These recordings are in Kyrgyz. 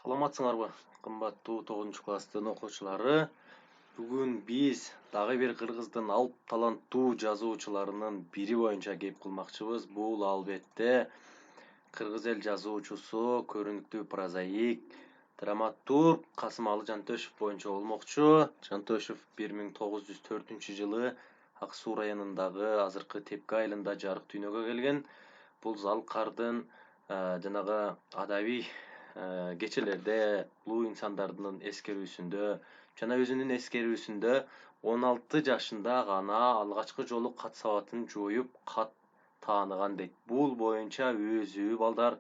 Саламатсыңарбы, кымбаттуу 9 класстын окуучулары. Бүгүн биз дагы бир кыргыздын алып таланттуу жазуучуларынын бири боюнча кеп кылмакчыбыз. Бул албетте кыргыз эл жазуучусу, көрүнүктүү прозаик, драматург Касымалы Жантөшев боюнча болмокчу. Жантөшев 1904-жылы Ак Суу районундагы азыркы Тепке айылында жарык дүйнөгө келген. Бул Залкардын жанагы адабий кечелерде улуу инсандардын эскерүүсүндө жана өзүнүн эскерүүсүндө 16 жашында гана алгачкы жолу кат сабатын жоюп кат тааныган дейт. Бул боюнча өзү балдар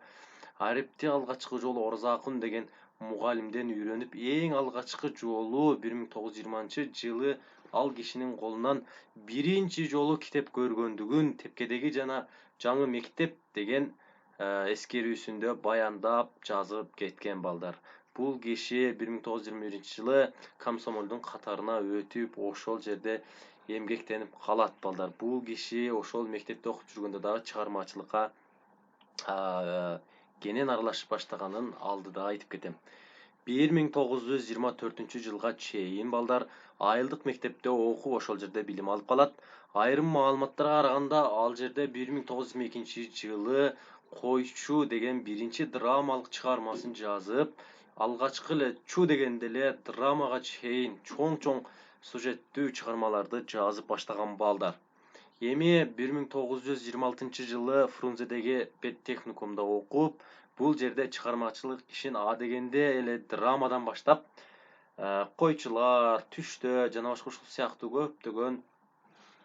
арепти алгачкы жолу Орзакун деген мугалимден үйрөнүп, эң алгачкы жолу 1920-жылы ал кишинин колунан биринчи жолу китеп көргөндүгүн Тепкедеги жана жаңы мектеп деген эскерүүсүндө баяндап жазып кеткен балдар. Бул киши 1921-жылы комсомолдун катарына өтүп, ошол жерде эмгектенип калат балдар. Бул киши ошол мектепте окуп жүргөндө дагы чыгармачылыкка кенен аралашып баштаганын алдыда айтып кетем. 1924-жылга чейин балдар айылдык мектепте окуп, ошол жерде билим алып калат. Айрым маалыматтарга караганда ал жерде 1922-жылы Койчу деген биринчи драмалык чыгармасын жазып, алгачкы эле Чу дегенде эле драмага чейин чоң сюжеттүү чыгармаларды жазып баштаган балдар. Эми 1926-жылы Фрунзедеги педтехникумда окуп, бул жерде чыгармачылык ишин а дегенде эле драмадан баштап, Койчулар, Түштө жана башка ушул сыяктуу көптөгөн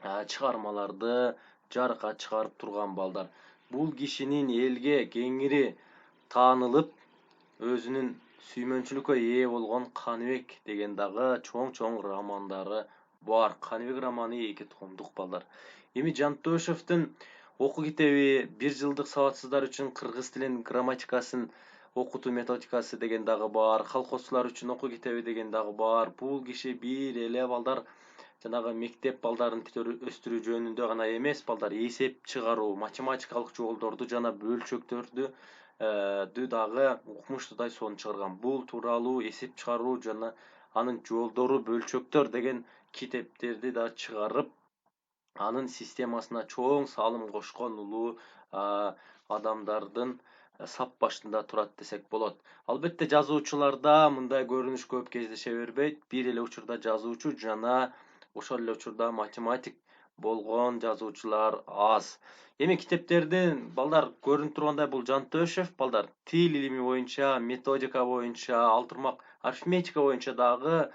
чыгармаларды жарыкка чыгарып турган балдар. Бул кишинин элге кеңири таанылып, өзүнүн сүймөнчүлүккө ээ болгон Каныбек деген дагы чоң романдары бар. Каныбек романы 2 томдук балдар. Эми Жантөшевдин окуу китеби 1 жылдык сабатсыздар үчүн кыргыз тилинин грамматикасын окутуу методикасы деген дагы бар. Колхозчулар үчүн окуу китеби деген дагы бар. Бул киши бир эле балдар жанагы мектеп балдарын өстүрүү жөнүндө гана эмес балдар, эсеп чыгаруу, математикалык жолдорду жана бөлчөктөрдү дагы укмуштуудай сонун чыгарган. Бул тууралуу эсеп чыгаруу жана анын жолдору, бөлчөктөр деген китептерди да чыгарып, анын системасына чоң салым кошкон улуу адамдардын сап башында турат десек болот. Албетте жазуучуларда мындай көрүнүш көп кездеше бербейт. Бир эле учурда жазуучу жана ошол эле учурда математик болгон жазуучулар аз. Эми китептердин балдар көрүнүп тургандай бул Жантөшев балдар тил илими боюнча, методика боюнча, алтырмак арифметика боюнча дагы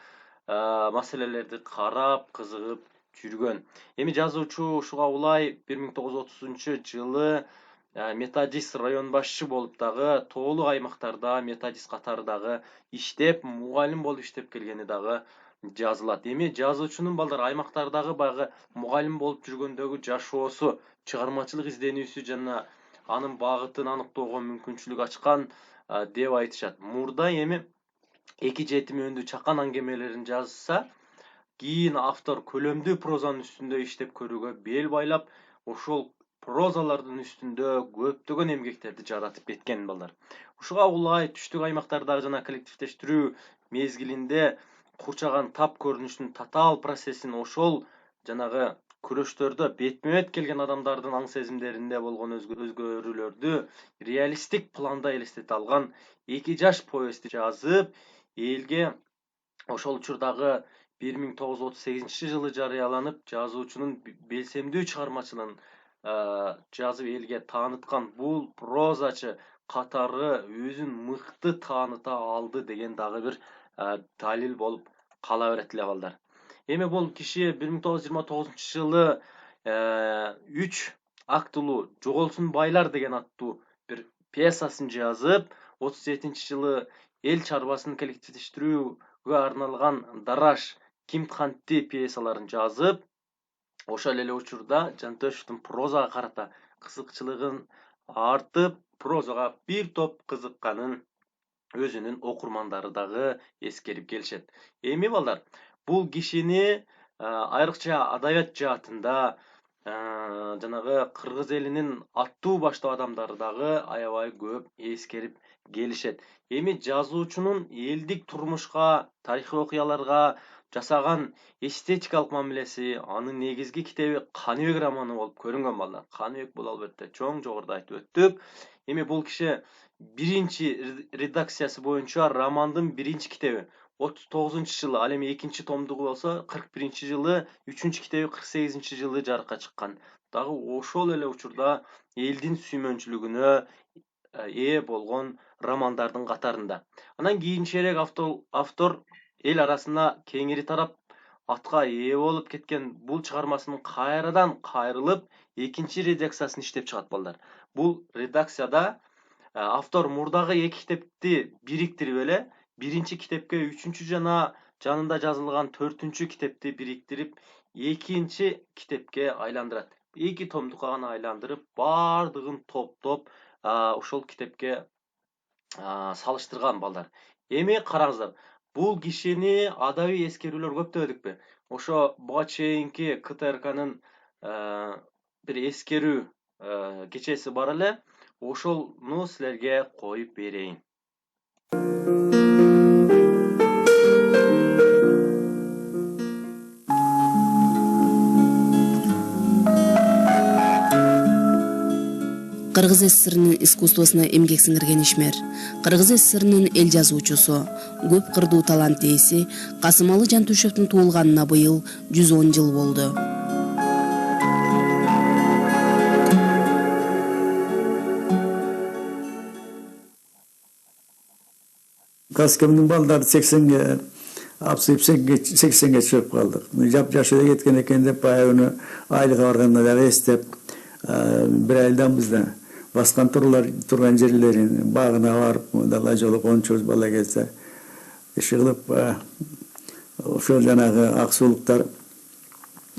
маселелерди карап, кызыгып жүргөн. Эми жазуучу ушуга улай 1930-жылы методист район башчы болуп дагы тоолук аймактарда методист катары дагы иштеп, мугалим болуп иштеп келгени дагы жазылат. Эми жазуучунун балдар аймактардагы баягы мугалим болуп жүргөндөгү жашоосу, чыгармачылык изденүүсү жана анын багытын аныктоого мүмкүнчүлүк ачкан деп айтышат. Мурда эми эки жетим өндү чакан аңгемелерин жазса, кийин автор көлөмдүү прозанын үстүндө иштеп көрүүгө бел байлап, ошол прозалардын үстүндө көптөгөн эмгектерди жаратып кеткен балдар. Ушуга улай түштүк аймактардагы жана коллективдештирүү мезгилинде курчаган тап көрүнүштүн татаал процессин ошол жанагы күрөштөрдө бетме-бет келген адамдардын аң сезимдеринде болгон өзгөрүүлөрдү реалисттик планда элестете алган 2 жаш повестти жазып, элге ошол учурдагы 1938-жылы жарыяланып, жазуучунун белсемдүү чыгармачылыгын жазып элге тааныткан бул прозачы катары өзүн мыкты тааныта алды деген дагы бир далил болуп кала берет эле балдар. Эми бул киши 1929-жылы 3 актылуу Жоголсун байлар деген аттуу бир пьесасын жазып, 37-жылы эл чарбасын коллективдештирүүгө арналган Дараш Кимтханти пьесаларын жазып, ошол эле учурда Жантөшевдин прозага карата кызыкчылыгын артып, прозага бир топ кызыкканын өзүнүн окурмандары дагы эскерип келишет. Эми балдар, бул кишини айрыкча адабият жаатында жанагы кыргыз элинин аттуу баштоо адамдары дагы аябай көп эскерип келишет. Эми жазуучунун элдик турмушка, тарыхый окуяларга жасаган эстетикалык мамилеси, анын негизги китеби Каныбек романы болуп көрүнгөн балдар. Каныбек бул албетте чоң, жогоруда айтып өттүк. Эми бул киши биринчи редакциясы боюнча романдын биринчи китеби 39-жылы, ал эми экинчи томдугу болсо 41-жылы, үчүнчү китеби 48-жылы жарыкка чыккан. Дагы ошол эле учурда элдин сүймөнчүлүгүнө ээ болгон романдардын катарында. Анан кийинчерээк автор эл арасына кеңири тарап атка ээ болуп кеткен бул чыгармасынын кайрадан кайрылып, экинчи редакциясын иштеп чыгат балдар. Бул редакцияда автор мурдагы эки китепти бириктирип эле, биринчи китепке үчүнчү жана жанында жазылган төртүнчү китепти бириктирип, экинчи китепке айландырат. Эки томдукка гана айландырып, бардыгын топтоп, ошол китепке салыштырган балдар. Эми караңыздар, бул кишини адабий эскерүүлөр көп дебедикпи? Ошо буга чейинки КТРКнын бир эскерүү кечеси бар эле. Ошону силерге коюп берейин. Кыргыз СССРнын искусствосуна эмгек сиңирген ишмер, Кыргыз СССРнын эл жазуучусу, көп кырдуу талант ээси Касымалы Жантүшевдин туулганына быйыл 110 жыл болду. Каскемдин балдары 80ге апсып 80ге чыгып калдык. Жап-жаш эле кеткен экен деп баягы айлыга барганда дагы эстеп, бир айдан бизде баскан турган жерлерин багына барып, дала жолу кончубуз бала келсе, иш кылып, ошол жанагы аксуулуктар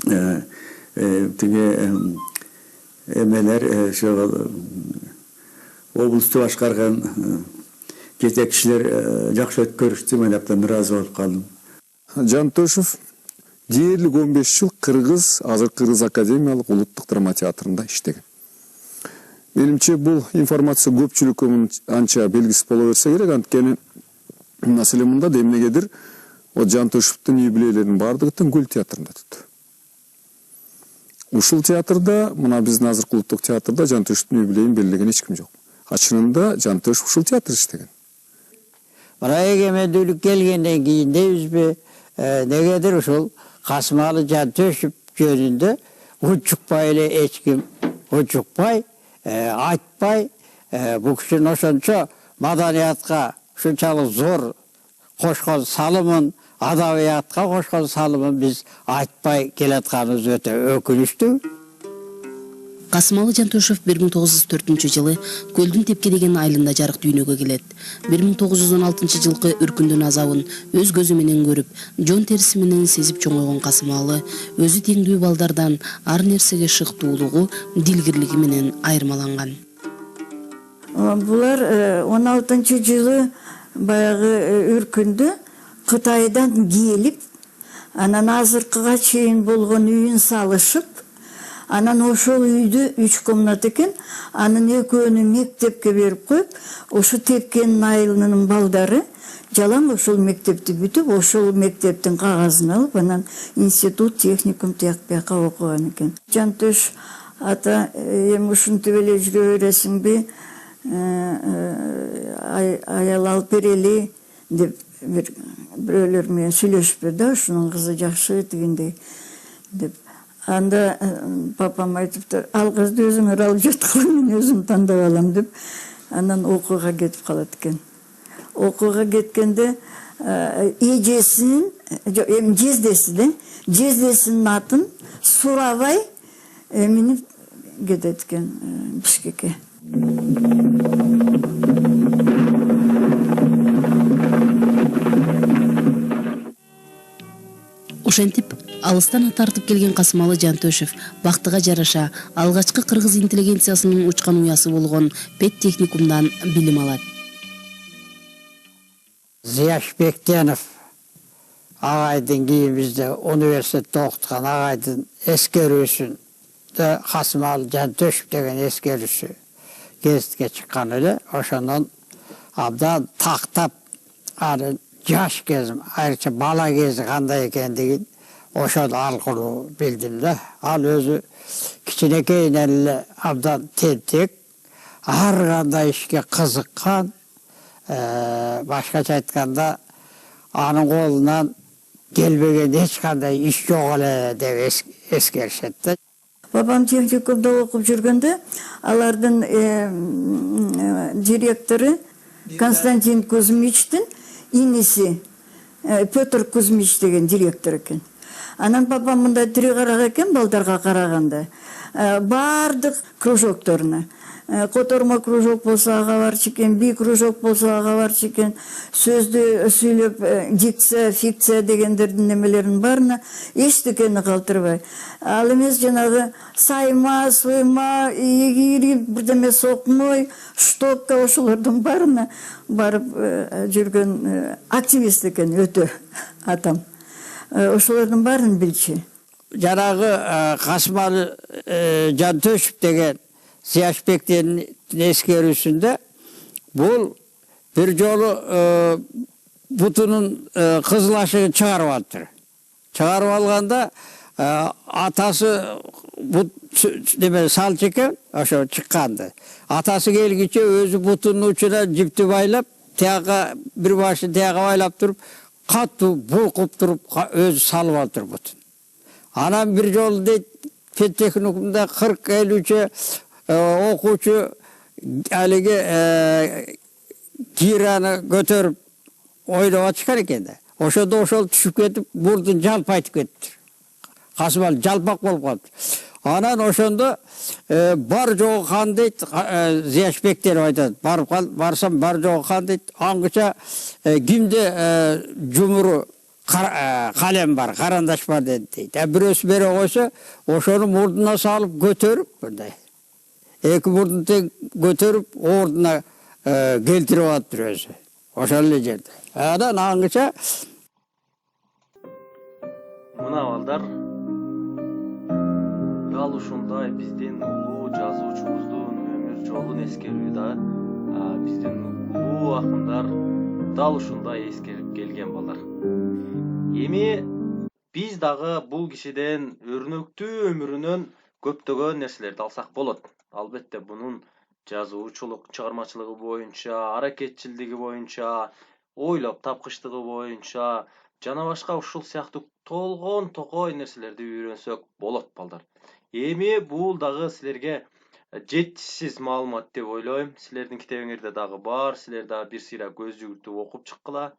тиги эмелер ошол облусту башкарган жетекчилер жакшы өткөрүштү, мен абдан ыраазы болуп калдым. Жантөшев дээрлик 15 жыл Кыргыз, азыркы Кыргыз академиялык улуттук драма театрында иштеген. Менимче бул информация көпчүлүккө анча белгисиз боло берсе керек, анткени маселе мында да эмнегедир Жантөшевдин юбилейлеринин бардыгы Гүл театрында өтөт. Ушул театрда, мына биздин азыркы улуттук театрда Жантөшевдин юбилейин белгилеген эч ким жок. Чынында Жантөшев ушул театрда иштеген. Мына эгемендүүлүк келгенден кийин дейбизби, негедир ушул Касымалы Жантөшев жөнүндө учукпай эле эч ким учукпай, айтпай, бул кишинин ошончо маданиятка ушунчалык зор кошкон салымын, адабиятка кошкон салымын биз айтпай келатканыбыз өтө өкүнүчтүү. Касымалы Жантөшев 1904-жылы Көлдүн Тепке деген айылында жарык дүйнөгө келет. 1916-жылкы үркүндүн азабын өз көзү менен көрүп, жон териси менен сезип чоңойгон Касымалы өзү теңдүү балдардан ар нерсеге шыктуулугу, дилгирлиги менен айырмаланган. Булар 16-жылы баягы үркүндө Кытайдан келип, анан азыркыга чейин болгон үйүн салышып, анан ошол үйдү 3 комнат экен, анын экөөнү мектепке берип коюп, ошо Тепкенин айылынын балдары жалаң ошол мектепти бүтүп, ошол мектептин кагазын алып, анан институт, техникум тияк-бияка окуган экен. Жантөш ата эми ушинтип эле жүрө бересиңби, аял алып берели деп бирөөлөр менен сүйлөшүп да, ушунун кызы жакшы тигиндей деп. Анда папам айтыптыр, ал кызды өзүңөр алып жаткыла, мен өзүм тандап алам деп, анан окууга кетип калат экен. Окууга кеткенде эжесинин, эми жездесинин атын сурабай минип кетет экен Бишкекке. Ошентип, алыстан тартып келген Касымалы Жантөшев бактыга жараша алгачкы кыргыз интеллигенциясынын учкан уясы болгон педтехникумдан билим алат. Зияш Бектенов агайдын кийин бизде университетте окуткан агайдын эскерүүсүн Касымалы Жантөшүп деген эскерүүсү гезитке чыккан эле. Ошондон абдан тактап аны жаш кезим, айрыкча бала кези кандай экендигин ошол аркылуу билдим да. Ал өзү кичинекейинен эле абдан тентек, ар кандай ишке кызыккан, башкача айтканда анын колунан келбеген эч кандай иш жок эле деп эскеришет да. Бабам техникумда окуп жүргөндө алардын директору Константин Кузьмичтин иниси Петр Кузьмич деген директор экен. Анан бабам мындай тири карак экен балдарга караганда. Бардык кружокторуна которма кружок болсо ага барчу экен, би кружок болсо ага барчу экен, сөздү сүйлөп дикция, фикция дегендердин немелерин барына эчтекени калтырбай. Ал эмес жанагы сайма, суйма, игирип бирдеме сокмой, штопка ошолордун барына барып жүргөн активист экен өтө атам. Ошолордун баарын билчү. Жанагы Касымалы Жантөшүп деген Зияшбектин эскерүүсүндө бул бир жолу бутунун кызыл ашыгын чыгарып алыптыр. Чыгарып алганда атасы бут неме салчу экен, ошо чыкканды. Атасы келгиче өзү бутунун учуна жипти байлап, тияга бир башын тияга байлап туруп, катуу булкуп туруп өзү салып алыптыр бутун. Анан бир жолу дейт педтехникумда 40-50 окуучу алиги гираны көтөрүп ойноп атышкан экен да. Ошондо ошол түшүп кетип, мурдун жалпайтып кетиптир. Касымалы жалпак болуп калыптыр. Анан ошондо бар жогу хан дейт, Зияшбектер айтат. Барсам бар жогу хан дейт. Аңгыча кимде жумуру калем бар, карандаш бар дейт. Бирөөсү бере койсо, ошону мурдуна салып көтөрүп мындай. Эки мурдун тең көтөрүп, ордуна келтирип алыптыр өзү. Ошол эле жерде. Анан аңгыча мына балдар дал ушундай биздин улуу жазуучубуздун өмүр жолун эскерүү да биздин улуу акындар дал ушундай эскерип келген балдар. Эми биз дагы бул кишиден өрнөктүү өмүрүнөн көптөгөн нерселерди алсак болот. Албетте бунун жазуучулук чыгармачылыгы боюнча, аракетчилдиги боюнча, ойлоп тапкычтыгы боюнча жана башка ушул сыяктуу толгон токой нерселерди үйрөнсөк болот балдар. Эми бул дагы силерге жетишсиз маалымат деп ойлойм. Силердин китебиңерде дагы бар, силер дагы бир сыйра көз жүгүртүп окуп чыккыла.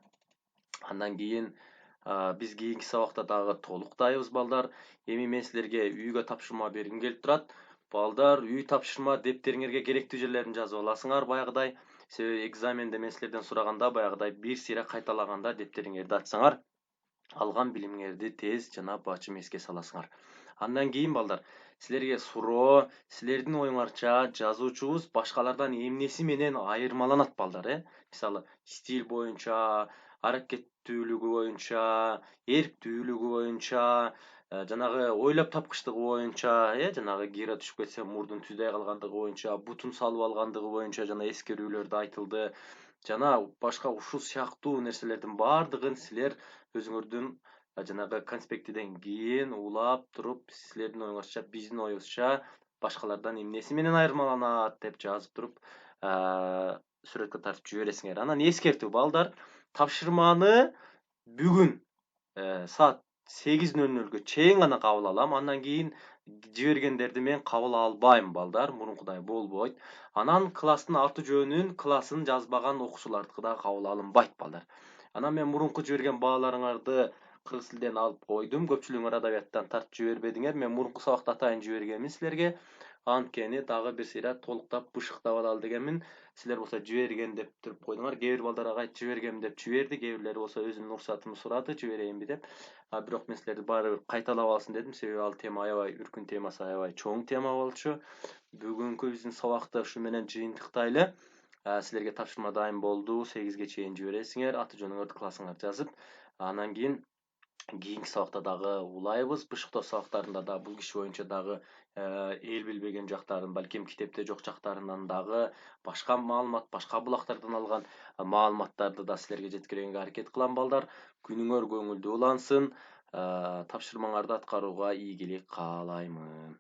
Андан кийин биз кийинки сабакта дагы толуктайбыз балдар. Эми мен силерге үйгө тапшырма бергим келип турат. Балдар, үй тапшырма дептериңерге керектүү жерлерин жазып аласыңар баягыдай. Себеби экзаменде мен силерден сураганда баягыдай бир сыйра кайталаганда дептериңерди ачсаңар, алган билимиңерди тез жана бачым эске саласыңар. Андан кийин балдар, силерге суроо, силердин оюңарча жазуучубуз башкалардан эмнеси менен айырмаланат балдар, Мисалы, стиль боюнча, аракеттүүлүгү боюнча, эрктүүлүгү боюнча, жанагы ойлоп тапкычтыгы боюнча, жанагы гира түшүп кетсе мурдун түздөй калгандыгы боюнча, бутун салып алгандыгы боюнча жана эскерүүлөрдү айтылды. Жана башка ушул сыяктуу нерселердин бардыгын силер өзүңөрдүн жанагы конспектиден кийин улап туруп, силердин оюңарча, биздин оюбузча башкалардан эмнеси менен айырмаланат деп жазып туруп, сүрөткө тартып жибересиңер. Анан эскертүү балдар, тапшырманы бүгүн саат 8:00 чейин гана кабыл алам. Андан кийин жибергендерди мен кабыл албайм балдар, мурункудай болбойт. Анан класстын аты жөнүн, классын жазбаган окуучуларды да кабыл алынбайт балдар. Анан мен мурунку жиберген бааларыңарды кыргыз тилден алып койдум. Көпчүлүгүңөр адабияттан тартып жибербедиңер. Мен мурунку сабакта атайын жибергенмин силерге. Анткени дагы бир сыйра толуктап бышыктап алалы дегенмин. Силер болсо жиберген деп туруп койдуңар. Кээ бир балдар агайт жибергем деп жиберди, кээ бирлери болсо өзүнүн уруксатымды сурады, жиберейинби деп. Бирок мен силерди баары бир кайталап алсын дедим, себеби ал тема аябай үркүн темасы, аябай чоң тема болчу. Бүгүнкү биздин сабакты ушу менен жыйынтыктайлы. Силерге тапшырма дайын болду, 8ге чейин жибересиңер, аты жөнүңөрдү, классыңарды жазып. Анан кийин кийинки сабакта дагы улайбыз. Бышыктоо сабактарында да бул киши боюнча дагы эл билбеген жактарын, балким китепте жок жактарынан дагы башка маалымат, башка булактардан алган маалыматтарды да силерге жеткиргенге аракет кылам балдар. Күнүңөр көңүлдүү улансын. Тапшырмаңарды аткарууга ийгилик каалаймын.